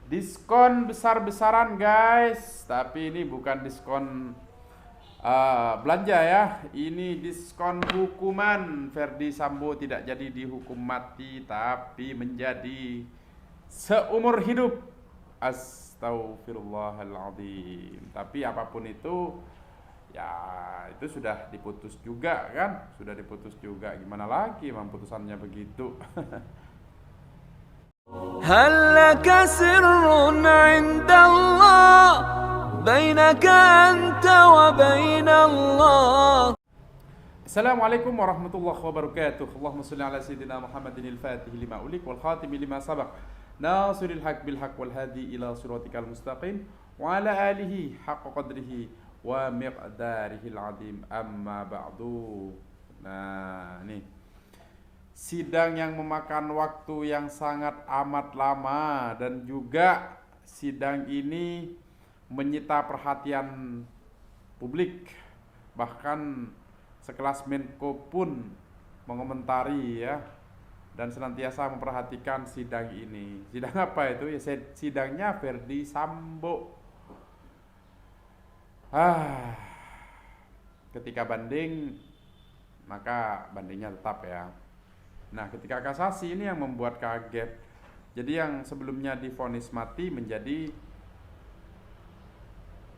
Diskon besar-besaran guys, tapi ini bukan diskon belanja ya. Ini diskon hukuman. Ferdi Sambo tidak jadi dihukum mati, tapi menjadi seumur hidup. Astagfirullahaladzim. Tapi apapun itu, ya itu sudah diputus juga kan, sudah diputus juga. Gimana lagi, emang putusannya begitu. هل لك سر عند الله بينك أنت وبين الله. Assalamualaikum warahmatullahi wabarakatuh. Allahumma salli ala sayyidina Muhammadin al-Fatih lima ulik wal khatim lima sabaq. Nasiril haq bil haq wal hadi ila siratikal mustaqim wa ala alihi haqqa qadrihi wa miqdarihil azim. Amma ba'du. Nah, nih sidang yang memakan waktu yang sangat amat lama dan juga sidang ini menyita perhatian publik. Bahkan sekelas Menko pun mengomentari ya, dan senantiasa memperhatikan sidang ini. Sidang apa itu? Ya sidangnya Ferdi Sambo. Ketika banding, maka bandingnya tetap ya. Nah, ketika kasasi ini yang membuat kaget. Jadi yang sebelumnya divonis mati menjadi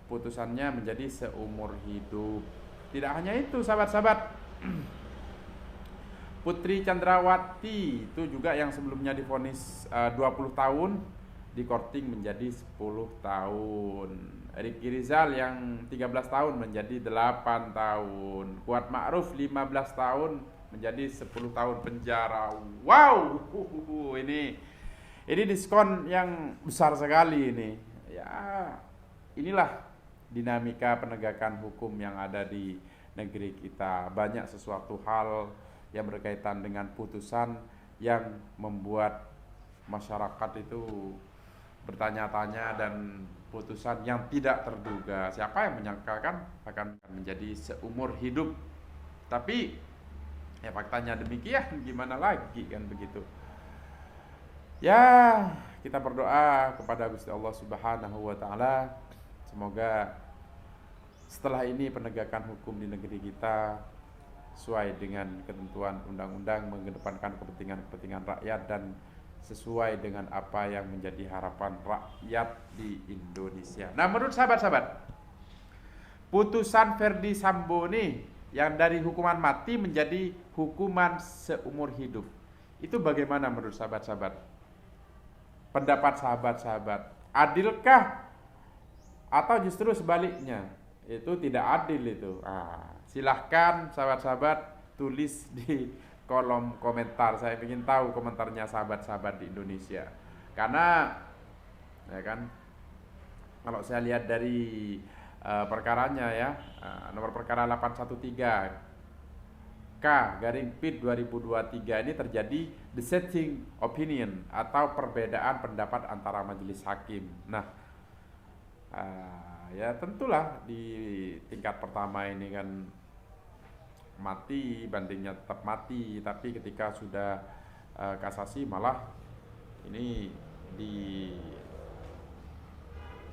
putusannya menjadi seumur hidup. Tidak hanya itu sahabat-sahabat, Putri Chandrawati itu juga yang sebelumnya divonis 20 tahun dikorting menjadi 10 tahun. Ricky Rizal yang 13 tahun menjadi 8 tahun. Kuat Ma'ruf 15 tahun menjadi 10 tahun penjara. Wow, ini diskon yang besar sekali ini. Ya, inilah dinamika penegakan hukum yang ada di negeri kita. Banyak sesuatu hal yang berkaitan dengan putusan yang membuat masyarakat itu bertanya-tanya, dan putusan yang tidak terduga. Siapa yang menyangka kan akan menjadi seumur hidup. Tapi ya faktanya demikian, gimana lagi kan begitu. Ya, kita berdoa kepada Gusti Allah Subhanahu wa taala, semoga setelah ini penegakan hukum di negeri kita sesuai dengan ketentuan undang-undang, mengedepankan kepentingan rakyat dan sesuai dengan apa yang menjadi harapan rakyat di Indonesia. Nah, menurut sahabat-sahabat, putusan Ferdi Sambo nih yang dari hukuman mati menjadi hukuman seumur hidup, itu bagaimana menurut sahabat-sahabat? Pendapat sahabat-sahabat, adilkah atau justru sebaliknya? Itu tidak adil itu. Silahkan sahabat-sahabat tulis di kolom komentar. Saya ingin tahu komentarnya sahabat-sahabat di Indonesia. Karena ya kan, kalau saya lihat dari perkaranya ya, nomor perkara 813 K/PID 2023 ini terjadi dissenting opinion atau perbedaan pendapat antara majelis hakim. Nah, ya tentulah di tingkat pertama ini kan mati, bandingnya tetap mati, tapi ketika sudah kasasi malah ini di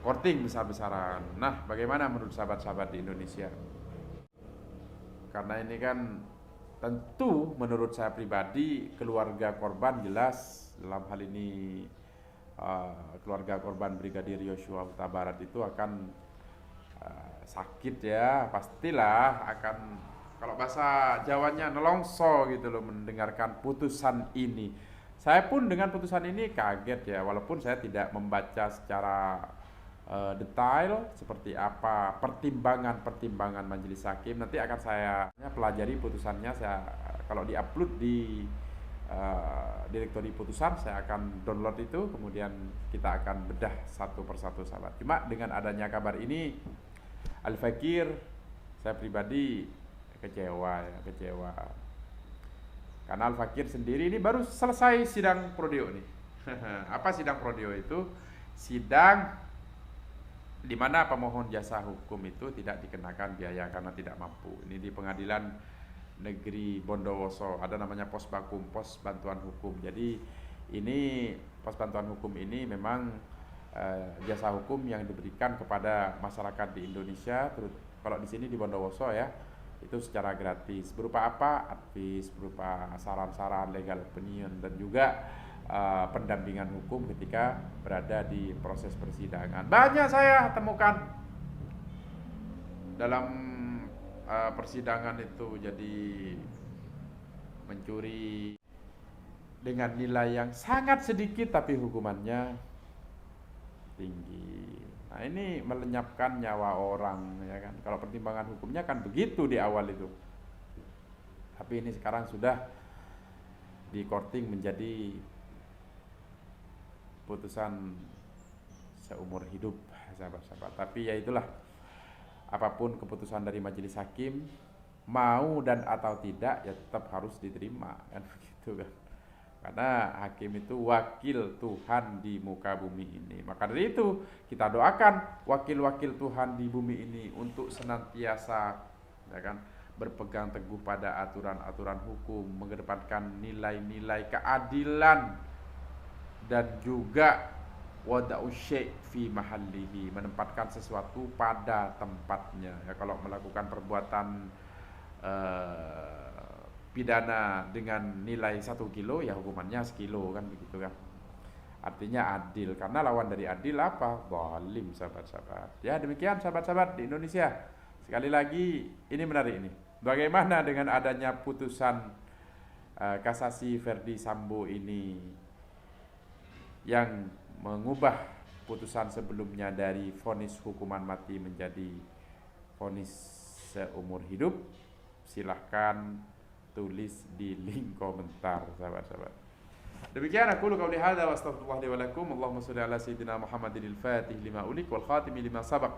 korting besar-besaran. Nah, bagaimana menurut sahabat-sahabat di Indonesia? Karena ini kan tentu menurut saya pribadi, keluarga korban jelas dalam hal ini keluarga korban Brigadir Yosua Huta Barat itu akan sakit ya, pastilah akan, kalau bahasa Jawanya nelongso gitu loh mendengarkan putusan ini. Saya pun dengan putusan ini kaget ya, walaupun saya tidak membaca secara detail seperti apa pertimbangan majelis hakim. Nanti akan saya pelajari putusannya. Saya kalau diupload di direktori putusan, saya akan download itu, kemudian kita akan bedah satu persatu sahabat. Cuma dengan adanya kabar ini, Al-Fakir, saya pribadi kecewa karena Al-Fakir sendiri ini baru selesai sidang prodeo nih. Apa sidang prodeo itu? Sidang di mana pemohon jasa hukum itu tidak dikenakan biaya karena tidak mampu. Ini di Pengadilan Negeri Bondowoso, ada namanya pos bakum, pos bantuan hukum. Jadi ini pos bantuan hukum ini memang jasa hukum yang diberikan kepada masyarakat di Indonesia, kalau di sini di Bondowoso ya, itu secara gratis. Berupa apa? Advice, berupa saran-saran, legal opinion, dan juga pendampingan hukum ketika berada di proses persidangan. Banyak saya temukan dalam persidangan itu jadi mencuri dengan nilai yang sangat sedikit tapi hukumannya tinggi. Nah, ini melenyapkan nyawa orang, ya kan. Kalau pertimbangan hukumnya kan begitu di awal itu. Tapi ini sekarang sudah di courting menjadi putusan seumur hidup, sahabat-sahabat. Tapi ya itulah, apapun keputusan dari majelis hakim, mau dan atau tidak ya tetap harus diterima, kan begitu kan. Karena hakim itu wakil Tuhan di muka bumi ini. Maka dari itu kita doakan wakil-wakil Tuhan di bumi ini untuk senantiasa, ya kan, berpegang teguh pada aturan-aturan hukum, mengedepankan nilai-nilai keadilan, dan juga wada'u syai' fi mahallihi, menempatkan sesuatu pada tempatnya. Ya, kalau melakukan perbuatan pidana dengan nilai 1 kilo, ya hukumannya sekilo, kan begitu kan. Artinya adil, karena lawan dari adil apa? Zalim, sahabat-sahabat. Ya demikian sahabat-sahabat di Indonesia. Sekali lagi ini menarik ini. Bagaimana dengan adanya putusan kasasi Verdi Sambo ini yang mengubah putusan sebelumnya dari vonis hukuman mati menjadi vonis seumur hidup? Silahkan tulis di link komentar, sahabat-sahabat. Demikian aku qauli hadza wa astaghfirullah li wa lakum. Allahumma shalli ala sayyidina Muhammadin al-Fatih lima ulik wal khatimi lima sabaq.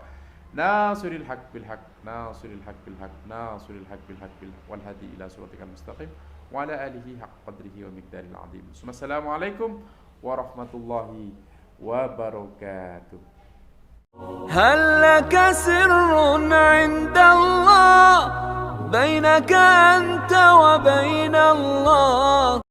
Nasiril haq bil haq, nasiril haq bil haq, nasiril haq bil haq wal hadi ila siratikal mustaqim wa ala alihi haqq qadrihi wa miqdaril azim. Assalamualaikum warahmatullahi wabarakatuh. هل لك سر عند الله بينك أنت وبين الله